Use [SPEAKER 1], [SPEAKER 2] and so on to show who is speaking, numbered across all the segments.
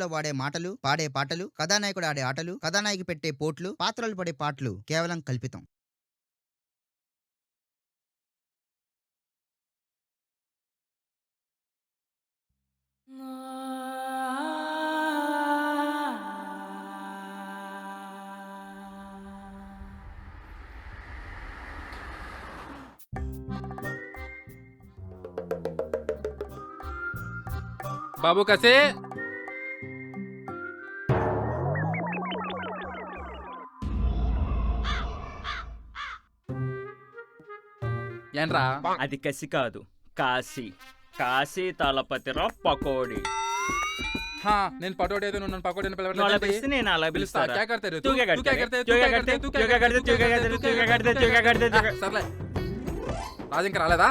[SPEAKER 1] సినిమాలో వాడే మాటలు, పాడే పాటలు, కథానాయకుడు ఆడే ఆటలు, కథానాయకి పెట్టే పోట్లు, పాత్రలు పడే పాటలు కేవలం కల్పితం.
[SPEAKER 2] బాబు కసే ఏంట్రా?
[SPEAKER 3] అది కసి కాదు, కాశీ. కాశీ తలపతిరా పకోడీ.
[SPEAKER 2] నేను పటోడి అయితే నువ్వు పకోడీ
[SPEAKER 3] నువ్వు అలా పిలిస్తే నేను అలా పిలుస్తాను.
[SPEAKER 2] రాజు ఇంకా రాలేదా?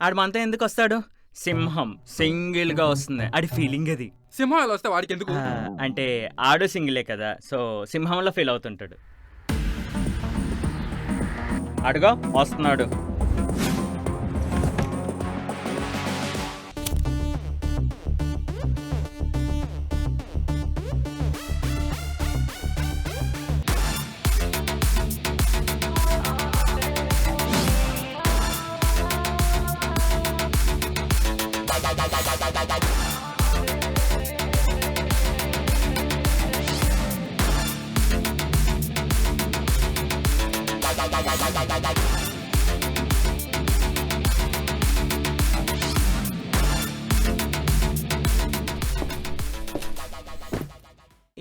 [SPEAKER 3] ఆడు మనతో ఎందుకు వస్తాడు? సింహం సింగిల్ గా వస్తుంది, ఆడి ఫీలింగ్ అది.
[SPEAKER 2] సింహం ఎలా వస్తే వాడికి ఎందుకు?
[SPEAKER 3] అంటే ఆడు సింగిలే కదా, సో సింహంలో ఫీల్ అవుతుంటాడు. అడుగో వస్తున్నాడు.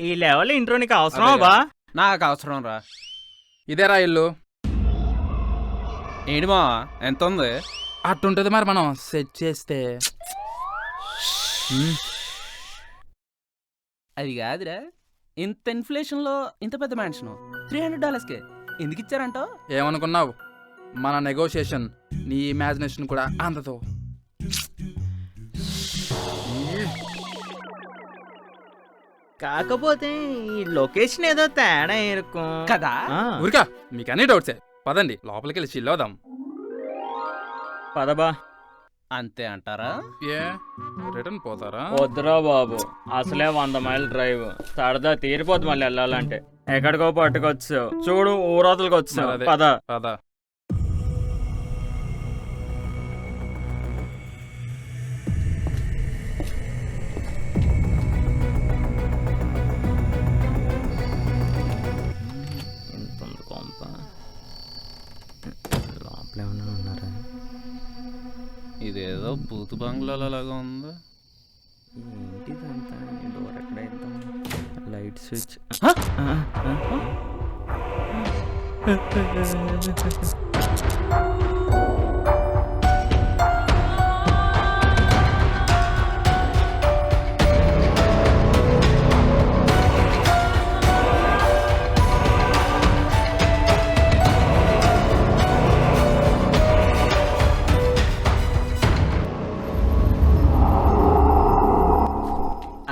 [SPEAKER 3] ఈ లెవెల్ ఇంట్రో నీకు అవసరమా బా?
[SPEAKER 4] నాకు అవసరం రా.
[SPEAKER 2] ఇదేరా ఇల్లు.
[SPEAKER 4] ఏడిమా ఎంత ఉంది?
[SPEAKER 2] అట్టుంటది మరి మనం సెట్ చేస్తే.
[SPEAKER 4] అది కాదురా, ఇంత ఇన్ఫ్లేషన్ లో ఇంత పెద్ద మ్యాన్షన్ $300కే ఎందుకు ఇచ్చారంటావు?
[SPEAKER 2] ఏమనుకున్నావు? మన నెగోషియేషన్ నీ ఇమాజినేషన్ కూడా అందదు.
[SPEAKER 3] కాకపోతే ఈ లొకేషన్ ఏదో తేడా ఇరుకు
[SPEAKER 4] కదా.
[SPEAKER 2] ఊరికా మీకు అన్ని డౌట్సే. పదండి లోపలికి వెళ్ళి చిల్ అవుదాం.
[SPEAKER 3] పదబా.
[SPEAKER 4] అంతే అంటారా?
[SPEAKER 2] ఏ రిటర్న్ పోతారా?
[SPEAKER 3] వద్దురా బాబు, అసలే 100 మైల్ డ్రైవ్, సరదా తీరిపోద్దు మళ్ళీ వెళ్ళాలంటే. ఎక్కడికో పట్టుకొచ్చు చూడు, ఊరోతలకి వచ్చు. పద
[SPEAKER 2] పద.
[SPEAKER 4] ఇదేదో బూత్ బంగ్లాలో లాగా ఉంది.
[SPEAKER 3] ఏంటిదంతా? డోర్ ఎక్కడైద్దాం? Light switch.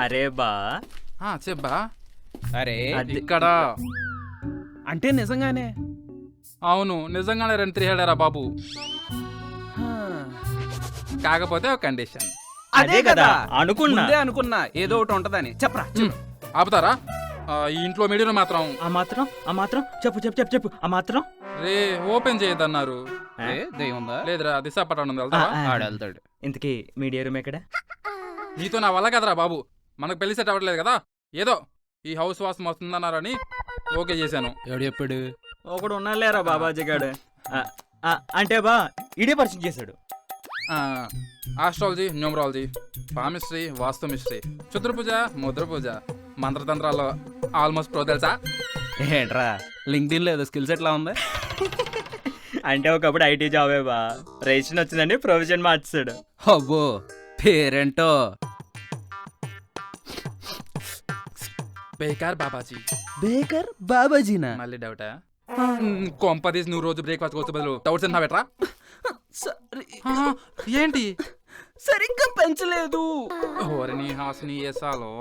[SPEAKER 3] అరే బా.
[SPEAKER 2] చెప్పా.
[SPEAKER 4] అరే
[SPEAKER 2] ఇక్కడ
[SPEAKER 4] అంటే నిజంగానే?
[SPEAKER 2] అవును నిజంగానే రెండు 300 బాబు. కాకపోతే ఒక కండిషన్.
[SPEAKER 3] అదే కదా
[SPEAKER 4] అనుకున్నా ఏదో ఒకటి ఉంటదని. చెప్పరా.
[SPEAKER 2] ఆపుతారా? ఈ ఇంట్లో మీడియా మాత్రం
[SPEAKER 3] ఆ మాత్రం చెప్పు. ఆ మాత్రం
[SPEAKER 2] రే ఓపెన్ చేయొద్దన్నారు. లేదురా దిశా పట్టణం
[SPEAKER 4] వెళ్తాడు.
[SPEAKER 3] ఇంతకీ మీడియా రూమ్ ఎక్కడ?
[SPEAKER 2] నీతో నా వల్ల కదరా బాబు, మనకు పెళ్లి సెట్ అవ్వట్లేదు కదా, ఏదో ఈ హౌస్ వాసం వస్తుందన్నారని ఓకే చేశాను.
[SPEAKER 4] ఎవడు చెప్పాడు?
[SPEAKER 3] ఒకడు ఉన్నాలేరా బాబాజీ గాడు. అంటే బా ఇడే పరిచయం చేశాడు.
[SPEAKER 2] ఆస్ట్రాలజీ, న్యూమరాలజీ, పామిస్ట్రీ, వాస్తు మిస్ట్రీ, క్షుద్ర పూజ, ముద్ర పూజ, మంత్రతంత్రాల్లో ఆల్మోస్ట్ ప్రో తెలుసా?
[SPEAKER 4] ఏంట్రా లింక్డ్ఇన్ లేదు స్కిల్స్ ఎట్లా ఉంది?
[SPEAKER 3] అంటే ఒకప్పుడు ఐటీ జాబే బా, రేషన్ వచ్చిందని ప్రొవిజన్ మార్చాడు.
[SPEAKER 4] అబ్బో పేరేంటో?
[SPEAKER 2] బేకార్ బాబాజీ.
[SPEAKER 4] బేకర్ బాబాజీనా?
[SPEAKER 2] మళ్ళీ డౌటా? కొంపదీసి నువ్వు రోజు బ్రేక్ఫాస్ట్ కోసం బదులు డౌట్స్ అన్నా బెటరా? ఏంటి
[SPEAKER 4] సరిగ్గా పెంచలేదు.
[SPEAKER 2] ఓరని హాసిని ఏసాలో.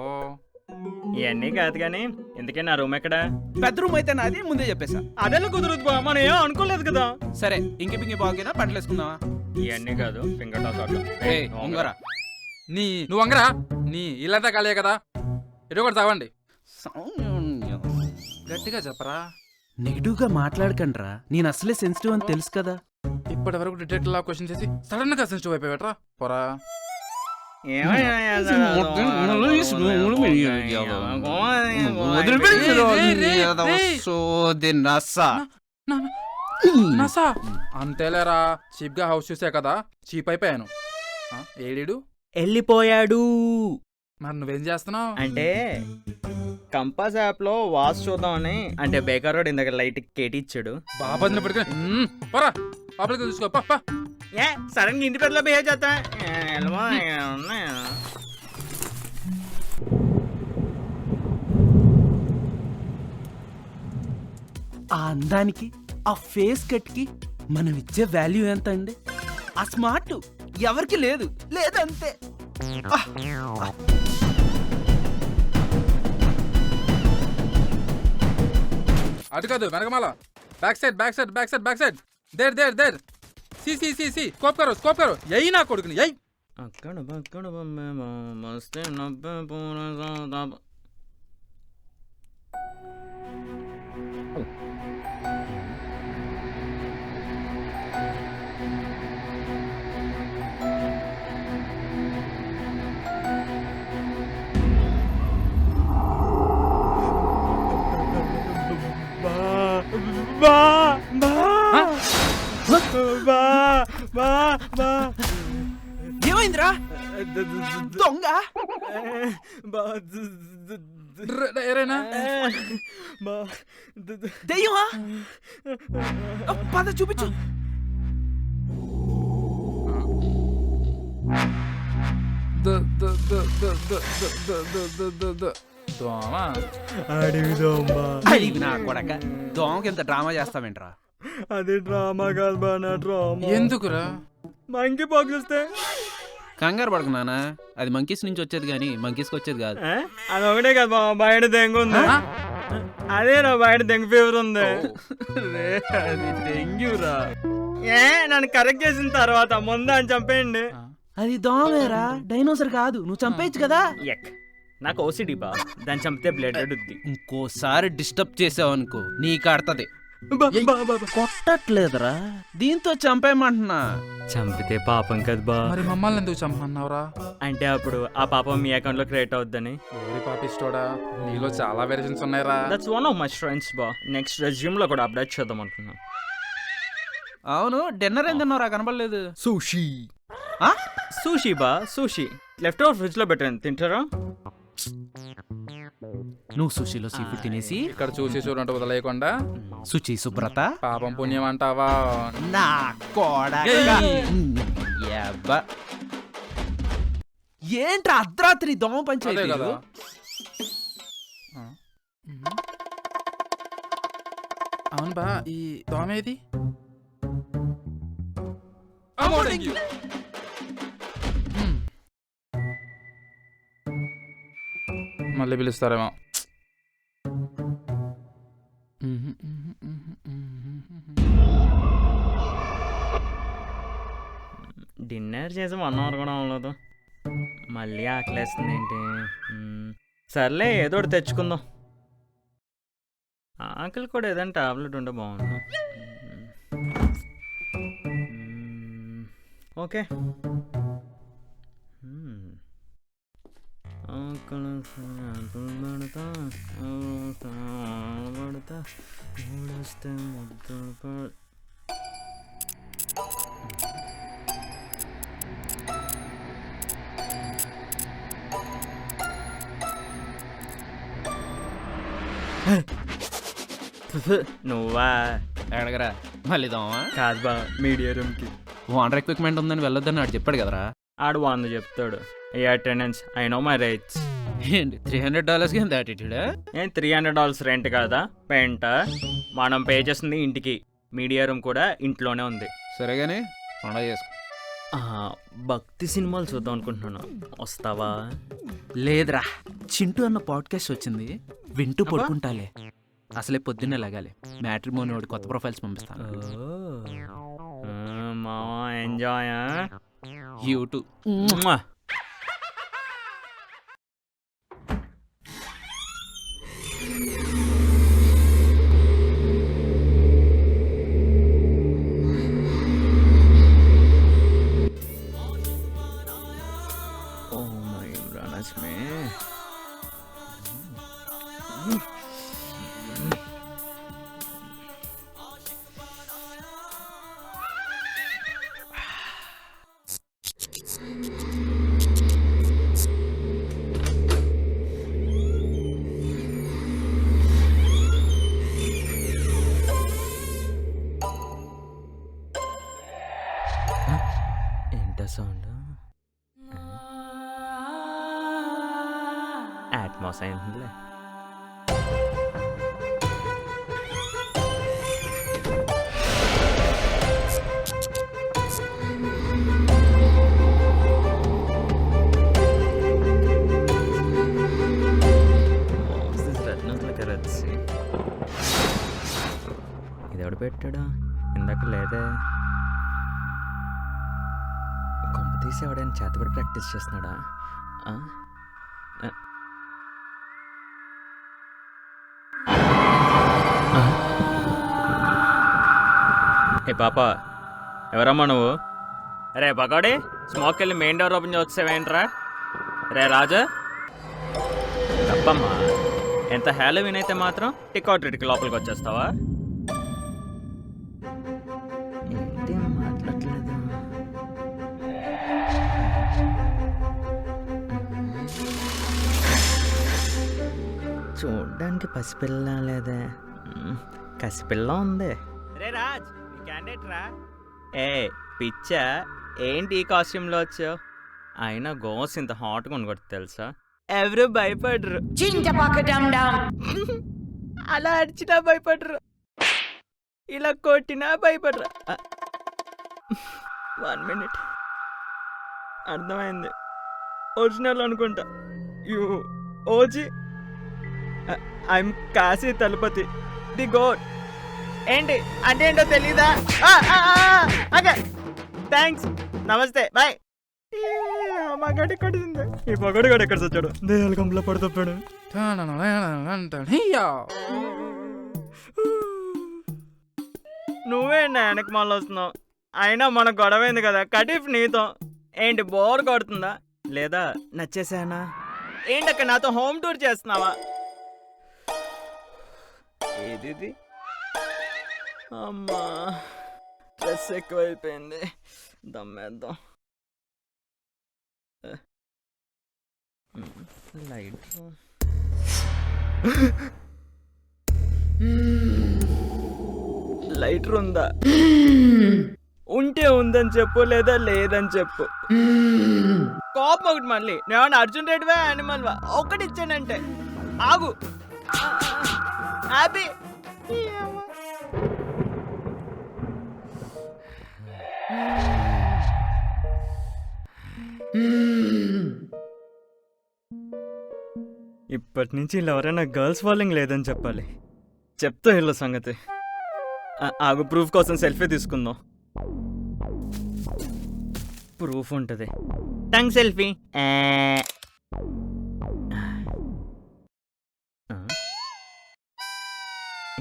[SPEAKER 3] ఇవన్నీ కాదు కానీ ఎందుకే నా రూమ్ ఎక్కడ?
[SPEAKER 4] పెద్ద రూమ్ అయితే నాది, ముందే చెప్పేసా.
[SPEAKER 3] అదెలా కుదరదు బా, మనం ఏం అనుకోలేదు కదా.
[SPEAKER 4] సరే ఇంకి పింగి బాగుదా బట్టలు వేసుకుందామా?
[SPEAKER 3] ఇవన్నీ కాదు ఫింగర్ టాస్
[SPEAKER 4] ఉంగరా.
[SPEAKER 2] నువ్వు అంగరా నీ ఇల్లంతా ఖాళీ కదా, ఇటు కూడా తావండి. గట్టిగా చెప్పరా.
[SPEAKER 4] నెగిటివ్ గా మాట్లాడకండ్రా, నేను అసలే సెన్సిటివ్ అని తెలుసు కదా.
[SPEAKER 2] ఇప్పటి వరకు డిటెక్టివ్ లా క్వశ్చన్ చేసి సడన్ గా సెన్సిటివ్ అయిపోయాట్రా పోరా. నసా అంతేలేరా, చీప్ గా హౌస్ చూసా కదా చీప్ అయిపోయాను. ఏడీడు
[SPEAKER 3] వెళ్ళిపోయాడు.
[SPEAKER 2] మరి నువ్వేం చేస్తున్నావు?
[SPEAKER 3] అంటే కంపాస్ యాప్ లో వాచ్ చూద్దామని, అంటే బేకర్ రోడ్ ఇందాక లైట్ కేటీ ఇచ్చాడు.
[SPEAKER 2] బాబాదిని పట్టుకుని పోరా లోపలికి చూసుకో.
[SPEAKER 3] ఏ సడన్ గా ఇంటి పెద్దలో బిహేవ్ చేస్తా.
[SPEAKER 4] ఆ అందానికి, ఆ ఫేస్ కట్ కి మనం ఇచ్చే వాల్యూ ఎంత అండి? ఆ స్మార్ట్ ఎవరికి లేదు, లేదంతే.
[SPEAKER 2] అటు కాదు వెనకమాల, back side back side back side back side. There there there. సి సి సి సి స్కోప్ కరో స్కోప్ కరో. యही నా కొడుకుని యही.
[SPEAKER 3] అక్కడ బక్కడ మస్తే నవ్వే పూర.
[SPEAKER 4] ఏమైందిరా దొంగ?
[SPEAKER 2] ఏరేనా
[SPEAKER 4] దెయ్యమా? పద చూపించు. అడివి నా కొడక, దోమకి ఎంత డ్రామా చేస్తావేంట్రా?
[SPEAKER 3] అది డ్రామా కాదు బా, నా డ్రామా.
[SPEAKER 2] ఎందుకురా?
[SPEAKER 3] మంకీ పాక్స్ వస్తే
[SPEAKER 4] కంగారు పడుకున్నానా, అది మంకీస్ నుంచి వచ్చేది కానీ మంకీస్కి వచ్చేది కాదు.
[SPEAKER 3] అది ఒకటే కదా బా, బయట దెంగ ఉంది. అదే నా బయట దెంగ ఫీవర్ ఉంది.
[SPEAKER 4] అది డెంగ్యూరా.
[SPEAKER 3] ఏ నన్ను కరెక్ట్ చేసిన తర్వాత ముందు అని చంపేయండి.
[SPEAKER 4] అది దోమేరా, డైనోసర్ కాదు. నువ్వు చంపేయచ్చు కదా.
[SPEAKER 3] నాకు ఓసిడి బా, దాన్ని చంపితే బ్లడ్ అడుద్ది.
[SPEAKER 4] ఇంకోసారి డిస్టర్బ్ చేసావనుకో నీకు ఆడుతుంది. కొట్టట్లేదురా, దీంతో చంపేయమంటున్నా.
[SPEAKER 3] చంపితే పాపం కదా బా.
[SPEAKER 2] మరి మమ్మల్ని ఎందుకు చంపమన్నావురా?
[SPEAKER 3] అంటే అప్పుడు ఆ పాపం మీ అకౌంట్ లో క్రియేట్ అవుద్దని.
[SPEAKER 2] ఓరి పాపిస్టోడా, నీలో చాలా వెర్షన్స్ ఉన్నాయిరా.
[SPEAKER 3] That's one of my strengths బా. నెక్స్ట్ రెజ్యూమ్ లో కూడా అప్డేట్ చేద్దాం అనుకున్నా.
[SPEAKER 4] అవును, డిన్నర్ ఏం తిన్నారా? కనబడలేదు.
[SPEAKER 3] సూషి. సూషి బా, సూషి. లెఫ్ట్ ఓవర్ ఫ్రిడ్జ్ లో పెట్టాను, తింటారా?
[SPEAKER 4] నువ్వు సుషిలో సీ ఫుడ్ తినేసి
[SPEAKER 2] ఇక్కడ చూసి చూడండి వదిలేయకుండా
[SPEAKER 4] శుచి శుభ్రత
[SPEAKER 2] పాపం పుణ్యం అంటావా?
[SPEAKER 4] నా కొడక. యబ్బా. ఏంట్రా అర్ధరాత్రి దోమ
[SPEAKER 2] అదే
[SPEAKER 4] పంచాయతీ
[SPEAKER 2] కదా. అవును బా, ఈ దోమేది? మళ్ళీ పిలుస్తారేమో.
[SPEAKER 3] డిన్నర్ చేసి 1 అవర్ కూడా అవ్వలేదు, మళ్ళీ ఆకలేస్తుంది ఏంటి? సర్లే ఏదో ఒకటి తెచ్చుకుందాం. ఆకలి కూడా ఏదైనా టాబ్లెట్ ఉంటే బాగుంది. ఓకే. నువ్వా?
[SPEAKER 4] ఎడగరా మళ్ళీ దోమ?
[SPEAKER 3] కాదు బా, మీడియా రూమ్కి.
[SPEAKER 4] వాటర్ ఎక్విప్మెంట్ ఉందని వెళ్ళొద్దని ఆడు చెప్పాడు కదరా.
[SPEAKER 3] ఆడు 100 చెప్తాడు. ఈ attendance I know my rights.
[SPEAKER 4] ఏంటి $300 ఎంత యాటిట్యూడా?
[SPEAKER 3] ఏం $300 రెంట్ కాదా? పెంట మనం పే చేస్తుంది ఇంటికి, మీడియా రూమ్ కూడా ఇంట్లోనే ఉంది.
[SPEAKER 4] సరేగాని పండగ చేసుకో.
[SPEAKER 3] భక్తి సినిమాలు చూద్దాం అనుకుంటున్నాను, వస్తావా?
[SPEAKER 4] లేదురా, చింటూ అన్న పాడ్కాస్ట్ వచ్చింది, వింటూ పడుకుంటాలే. అసలే పొద్దున్నే లగాలి. మ్యాట్రిమోని వాడి కొత్త ప్రొఫైల్స్ పంపిస్తాను.
[SPEAKER 3] మావా ఎంజాయ్. పాస్ అయిందిలే. ఇది ఎవడు పెట్టాడా? ఇందాక లేదే. కొంప తీసి ఎవడైనా చేతబడి ప్రాక్టీస్ చేస్తున్నాడా? ఏ పాప, ఎవరమ్మా నువ్వు? రే పకోడి, స్మోక్ వెళ్ళి మెయిన్ డోర్ ఓపెన్ చేసేవేంట్రా? రే రాజా, తప్పమ్మా. ఎంత హ్యాలోవిన్ అయితే మాత్రం టిక్అవుట్ రిటికి లోపలికి వచ్చేస్తావా? ఏంటి మాట్లాడలేదు? చూడ్డానికి పసిపిల్ల లేదే, కసిపిల్ల ఉంది. రే రాజ్, నీ క్యాండిడేట్ రా. ఏ పిచ్చా, ఏంటి ఈ కాస్ట్యూమ్లో వచ్చావు? అయినా గోస్ ఇంత హాట్గా ఉండకూడదు తెలుసా? ఎవరు భయపడరు. అలా అడిచినా భయపడరు, ఇలా కొట్టినా భయపడరు. 1 minute, అర్థమైంది. ఒరిజినల్ అనుకుంటా. You OG, I'm Kashi Thalapathy the god. ఏంటి అంటే ఏంటో తెలీదా? ఓకే, థ్యాంక్స్, నమస్తే, బాయ్. మగాడి కొట్టింది. ఈ పగడు గడు ఎక్కడ వచ్చాడు? దేహాల కంపలో పడుతాడు. నువ్వేంటి వెనక మళ్ళీ వస్తున్నావు? అయినా మన గొడవైంది కదా, కటీఫ్ నీతో. ఏంటి బోర్ కొడుతుందా? లేదా నచ్చేసానా? ఏంటక్క నాతో హోమ్ టూర్ చేస్తున్నావా? ఏది అమ్మా, స్ట్రెస్ ఎక్కువైపోయింది. దమ్మేద్దాం. లైటర్ ఉందా? ఉంటే ఉందని చెప్పు, లేదా లేదని చెప్పు. కోపం ఒకటి మళ్ళీ. నేను అర్జున్ రెడ్డివా యానిమల్ వా? ఒకటి ఇచ్చానంటే ఆగు. హ్యాపీ ఇప్పటి నుంచి ఇలా ఎవరైనా గర్ల్స్ ఫాలోయింగ్ లేదని చెప్పాలి. చెప్తా వీళ్ళ సంగతి. ఆగు, ప్రూఫ్ కోసం సెల్ఫీ తీసుకుందాం. ప్రూఫ్ ఉంటుంది. Tongue selfie.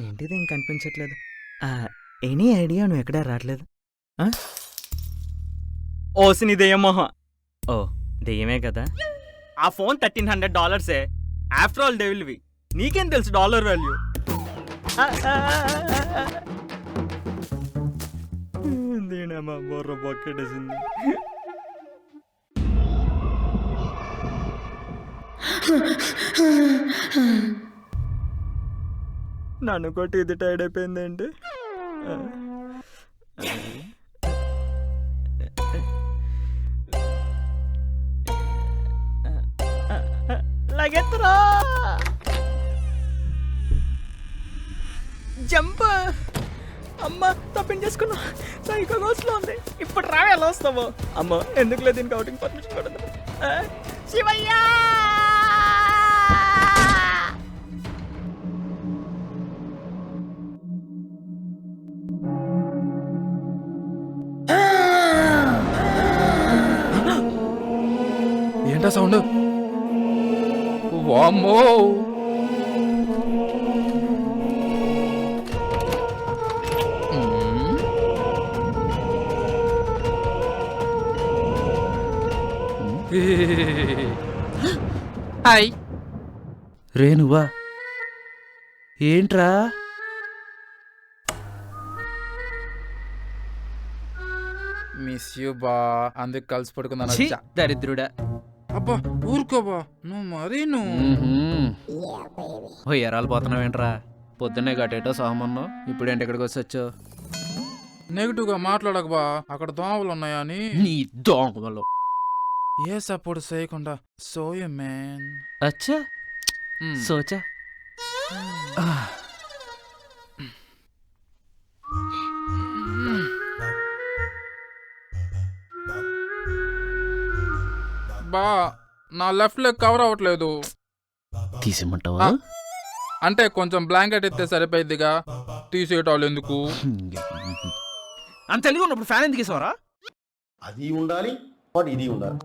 [SPEAKER 3] ఏంటిది ఇంక కనిపించట్లేదు? Any idea? నువ్వు ఎక్కడా రావట్లేదు. ఓసిని దెయ్యమోహ. ఓ దెయ్యమే కదా. ఆ ఫోన్ $1300. After all డెవిల్వి. నీకేం తెలుసు డాలర్ వాల్యూ? దీనమ్మా బొర్ర బొక్కెట్టేసింది. నన్ను కొట్టి ఇది టైడ్ అయిపోయిందేంటి? లగెత్తరా జంప్. అమ్మ తప్పించేసుకున్నా. సైకో గోస్లో ఉంది. ఇప్పుడు రా, ఎలా వస్తావో? అమ్మ ఎందుకులే, దీనికి అవుటింగ్ పర్మిషన్ కూడా. శివయ్యా,
[SPEAKER 2] ఏంటా సౌండ్? వామ్మో, హాయ్
[SPEAKER 4] రేణువా, ఏంట్రా?
[SPEAKER 2] మిస్ యూ బా. అందుకు కలిసి పడుకుందా?
[SPEAKER 4] ఛీ, దరిద్రుడా.
[SPEAKER 2] అబ్బా ఊరుకోబా, నువ్వు మరీ
[SPEAKER 4] ఓ ఎరాలు పోతున్నావేంట్రా? పొద్దున్నే గటేటో సహమన్నావు, ఇప్పుడేంటి ఇక్కడికి వచ్చి?
[SPEAKER 2] నెగిటివ్ గా మాట్లాడకబా, అక్కడ దోమలు ఉన్నాయా అని.
[SPEAKER 4] నీ దోమలు
[SPEAKER 2] ఏ సపోర్ట్ చేయకుండా సోయ మ్యాన్.
[SPEAKER 4] అచ్చా, సోచా
[SPEAKER 2] బా నా లెఫ్ట్ లెగ్ కవర్ అవ్వట్లేదు.
[SPEAKER 4] తీసేయమంటావా?
[SPEAKER 2] అంటే కొంచెం బ్లాంకెట్ ఎత్తే సరిపోయిద్దిగా, తీసేయటాలు ఎందుకు?
[SPEAKER 4] అంత తెలుగు ఉన్నప్పుడు ఫ్యాన్ ఎందుకు వేసావరా?
[SPEAKER 5] అది ఉండాలి, బట్ ఇది ఉండాలి.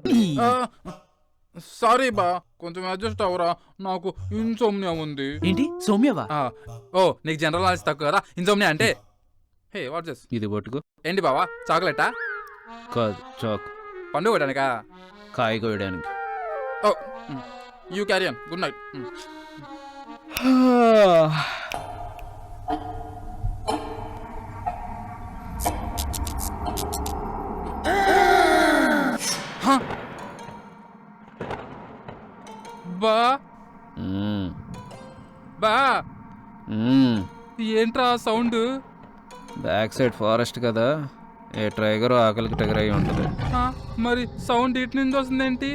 [SPEAKER 2] సారీ బా, కొంచెం అడ్జస్ట్ అవ్వరా, నాకు ఇన్సోమ్నియా ఉంది.
[SPEAKER 4] ఏంటి సౌమ్యవా?
[SPEAKER 2] ఓ నీకు జనరల్ నాలెడ్జ్ తక్కువ కదా. ఇన్సోమ్నియా అంటే హే వాట్ జస్ట్
[SPEAKER 4] ఇది పట్టుకో.
[SPEAKER 2] ఏంటి బావా, చాక్లెటా?
[SPEAKER 4] కాదు, చాక్.
[SPEAKER 2] పండుగ కొట్టానికా?
[SPEAKER 4] కాయ కోయడానికి.
[SPEAKER 2] Oh you carry on, good night. బా బా ఏంట్రా సౌండ్?
[SPEAKER 4] బ్యాక్ సైడ్ ఫారెస్ట్ కదా, ఏ ట్రైగర్ ఆకలికి టగర్ అయి ఉంటుంది.
[SPEAKER 2] మరి సౌండ్ ఇటు నుంచి వస్తుందేంటి?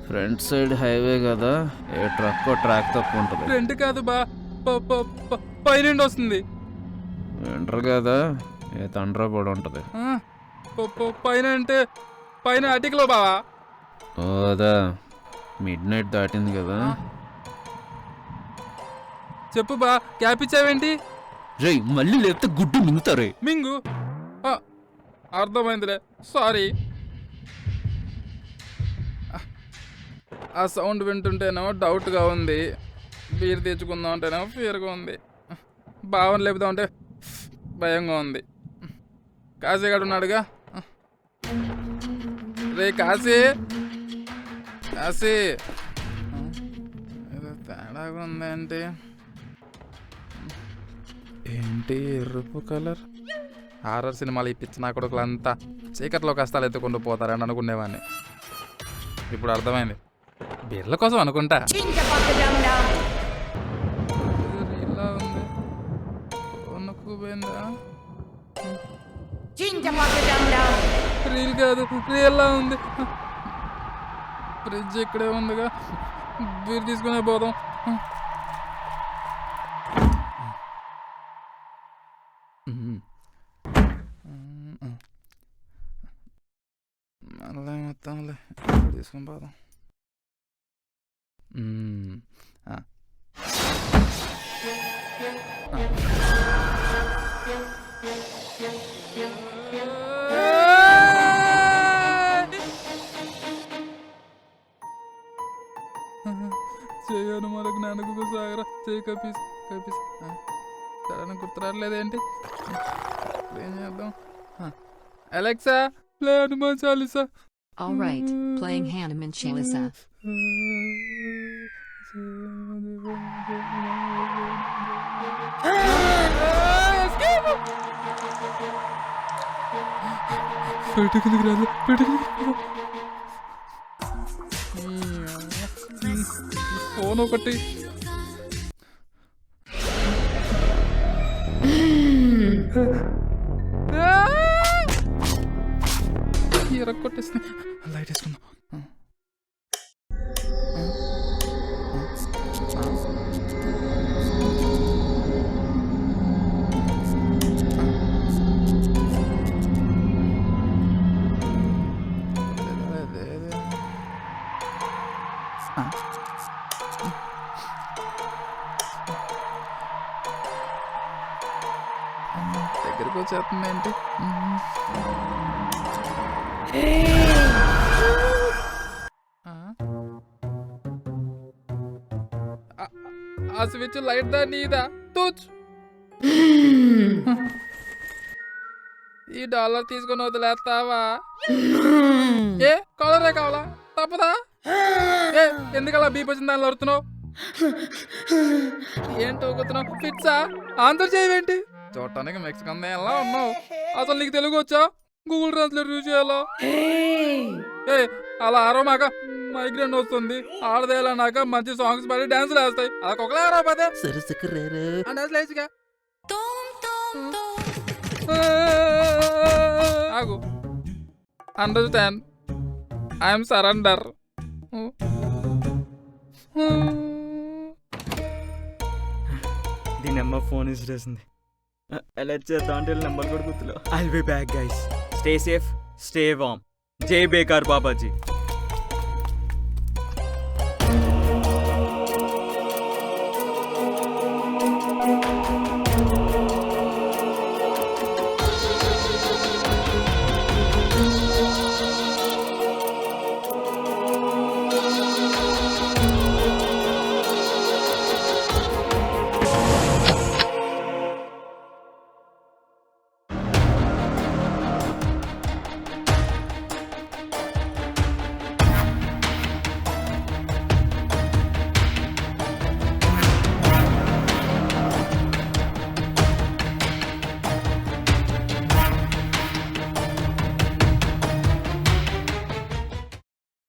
[SPEAKER 4] ఫ్రంట్ సైడ్ హైవే కదా, ఏ ట్రక్ ట్రాక్ తక్కువ ఉంటుంది.
[SPEAKER 2] ఫ్రంట్ కాదు బా, పైనుండి వస్తుంది.
[SPEAKER 4] వింటర్ కదా, ఏ తండ్రా కూడా ఉంటుంది.
[SPEAKER 2] పైన అంటే పైన అటికలో బావా.
[SPEAKER 4] ఓదా మిడ్ నైట్ దాటింది కదా.
[SPEAKER 2] చెప్పు బా, క్యాప్ ఇచ్చావేంటి?
[SPEAKER 4] రే మళ్ళీ లేకపోతే గుడ్డు మింగుతారే.
[SPEAKER 2] మింగు. అర్థమైందిలే, సారీ. ఆ సౌండ్ వింటుంటేనేమో డౌట్గా ఉంది, బీర్ తెచ్చుకుందాం అంటేనేమో ఫీర్గా ఉంది, భావన లేపుదాం అంటే భయంగా ఉంది. కాశీగాడు ఉన్నాడుగా. రే కాశీ, కాశీ, ఏదో తేడాగా ఉందేంటి? ఏంటి ఎరుపు కలర్? హారర్ సినిమాలు ఇప్పించి నా కొడుకులంతా చీకట్లో కష్టాలు ఎత్తుకుంటూ పోతారని అనుకునేవాడిని. ఇప్పుడు అర్థమైంది, బీర్ల కోసం అనుకుంటా. ఇలా ఉంది, కొనుక్కుపోయిందా? రీల్ కాదు, రియల్లా ఉంది. ఫ్రిడ్జ్ ఇక్కడే ఉందిగా, బీర్ తీసుకునే పోదాం. మళ్ళీ మొత్తంలే తీసుకుని పోదాం. చేయను మన జ్ఞానకు సాగరా, చేయి కపీస్ కపీస్. సరే గుర్తురాట్లేదేంటి? ఏం చేద్దాం? Alexa, play Hanuman Chalisa.
[SPEAKER 6] All right, playing Hanuman Chalisa.
[SPEAKER 2] పెట్టుకుంది రాదు, పెట్టుకుంది. ఫోన్ ఒకటి కొట్టేస్తుంది. లైట్ వేసుకుందాం. దగ్గరకు వచ్చేస్తుంది ఏంటి? ఆ స్విచ్ లైట్ దా నీదా? తూచ్. ఈ డాలర్ తీసుకొని వదిలేస్తావా? ఏ కాలరే కావాలా? తప్పదా? ఏ ఎందుకలా బీప్ వచ్చిన దానిలో వరుతున్నావు? ఏంటి ఊగుతున్నావు? ఫిట్సా? ఆన్సర్ చేయవేంటి? చూడటానికి మెక్సికన్ ఎలా ఉన్నావు? అసలు నీకు తెలుగు వచ్చా? గూగుల్ ట్రాన్స్లేట్ యూజ్ చేయాలా? ఏ అలా ఆరోమాక మైగ్రేన్ వస్తుంది. ఆడదేలాక మంచి సాంగ్స్ పాడి డాన్సులు వేస్తాయి. అలా ఒకలే ఆరోపోతే ఆగు. Understand, I'm surrender.
[SPEAKER 3] దీని అమ్మ ఫోన్ ఇసిరేసింది. ఎలా చేద్దాం అంటే నెంబర్ కూడా గుర్తులో. I'll be back guys. Stay safe, stay warm. జై బేకార్ బాబాజీ.